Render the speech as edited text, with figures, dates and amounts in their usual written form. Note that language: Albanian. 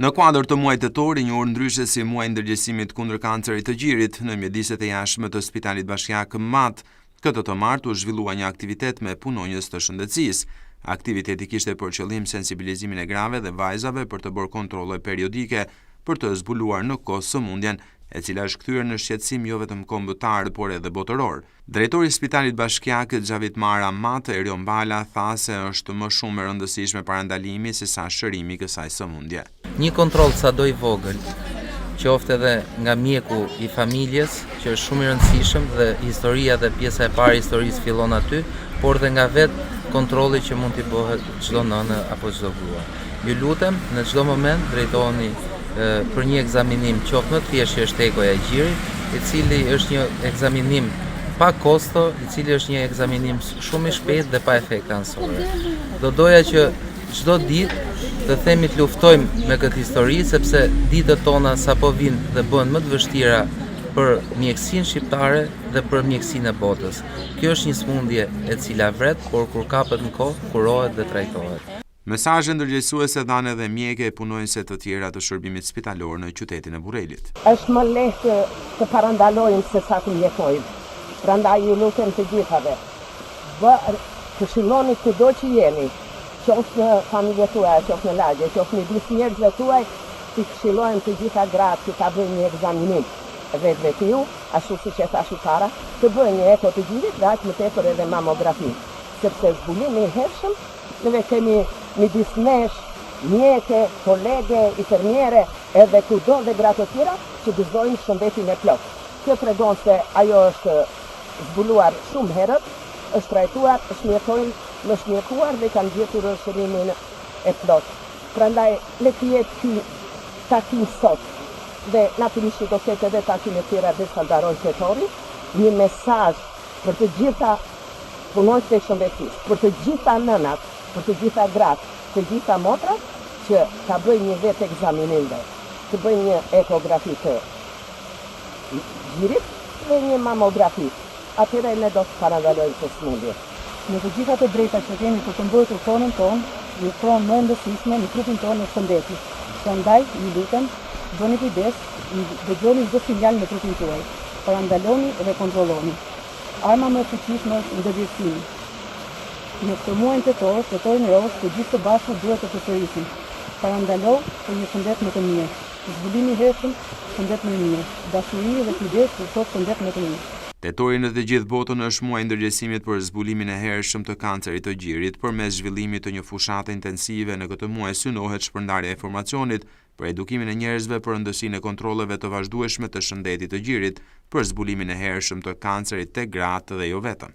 Në kuadër të muajit tetor, i njohur ndryshe si muaji i ndërgjegjësimit kundër kancerit të gjirit, në mjediset e jashtme të Spitalit Bashkiak Mat, këtë të martë u zhvillua një aktivitet me punonjës të shëndetësisë. Aktiviteti kishte për qëllim sensibilizimin e grave dhe vajzave për të bërë kontrolle periodike për të zbuluar në kohë sëmundjen, e cila është kthyer në shqetësim jo vetëm kombëtar, por edhe botëror. Drejtori i Spitalit Bashkiak Xhavit Mara Mat, Erion Bala, tha se është më shumë e rëndësishme parandalimi se sa shërimi i kësaj sëmundje. Një kontroll sado i vogël, qoftë edhe nga mjeku i familjes, që është shumë i rëndësishëm dhe historia dhe pjesa e parë e historisë fillon aty, por dhe nga vetë kontrolli që mund t'i bëhet çdo nënë apo çdo grua. Ju lutem, në çdo moment drejtoheni për një ekzaminim qoftë më të thjeshtë që është egoja e gjirit, i cili është një ekzaminim pa kosto, i cili është një ekzaminim shumë i shpejtë dhe pa efekte anësore. Do doja që çdo ditë të themi të luftojmë me këtë histori, sepse ditët tona sapo vinë dhe bëhen më të vështira për mjekësinë shqiptare dhe për mjekësinë e botës. Kjo është një smundje e cila vret, por kur kapet në kohë, kurohet dhe trajtohet. Mesazhe ndërgjegjësuese dhanë edhe mjekë e punonjëse të tjera të shërbimit spitalor në qytetin e Burrelit. Është më lehtë të parandalojmë se sa të mjekojmë. Prandaj ju lutem të gjithave, këshilloni kudo që jeni, qoftë në familjen tuaj, qoftë në lagje, qoftë midis njerëzve tuaj, të këshillojmë të gjitha gratë që ta bëjnë një ekzaminim vetiu, ashtu siç e thash para, të bëjnë një eko të gjirit dhe aq më tepër edhe mamografi, sepse zbulimi i hershëm neve kemi midis nesh, mjeke, kolege, infermiere, edhe kudo dhe gratë të tjera që gëzojnë shëndetin e plot. Kjo tregon se ajo është zbuluar shumë herët, është trajtuar, është mjekuar dhe kanë gjetur shërimin e plot. Prandaj le të jetë ky takim sot dhe natyrisht do ketë edhe takime tjera dhe sa ndarojnë tetori, një mesazh për të gjitha punonjësit e shëndetësisë, për të gjitha nënat, për të gjitha gratë, të gjitha motrat, që ta bëjnë një vetë ekzaminim dhe të bëjnë një ekografi të gjirit dhe një mamografi. Atëherë ne do të parandalojmë këtë smundje. Në të gjitha të drejta që kemi për të mbrojtur tonën tonë, një pronë më rëndësishme në trupin tonë në shëndetit. Prandaj, ju lutem, bëni kujdes, dëgjoni çdo sinjal në trupin tuaj. Parandaloni dhe kontrolloni. Arma më e fuqishme është ndërgjegjësimi. Në këtë muaj tetor, tetorin roz, të gjithë të bashku duhet të përsërisim. Parandalo për një shëndet më të mirë. Zbulimi i hershëm, shëndet më i mirë. Dashuri dhe kujdes për sot shëndet më të mirë. Tetori në të gjithë botën është muaji i ndërgjegjësimit për zbulimin e hershëm të kancerit të gjirit. Përmes zhvillimit të një fushate intensive në këtë muaj synohet shpërndarja e informacionit për edukimin e njerëzve për rëndësinë e kontrolleve të vazhdueshme të shëndetit të gjirit për zbulimin e hershëm të kancerit tek gratë dhe jo vetëm.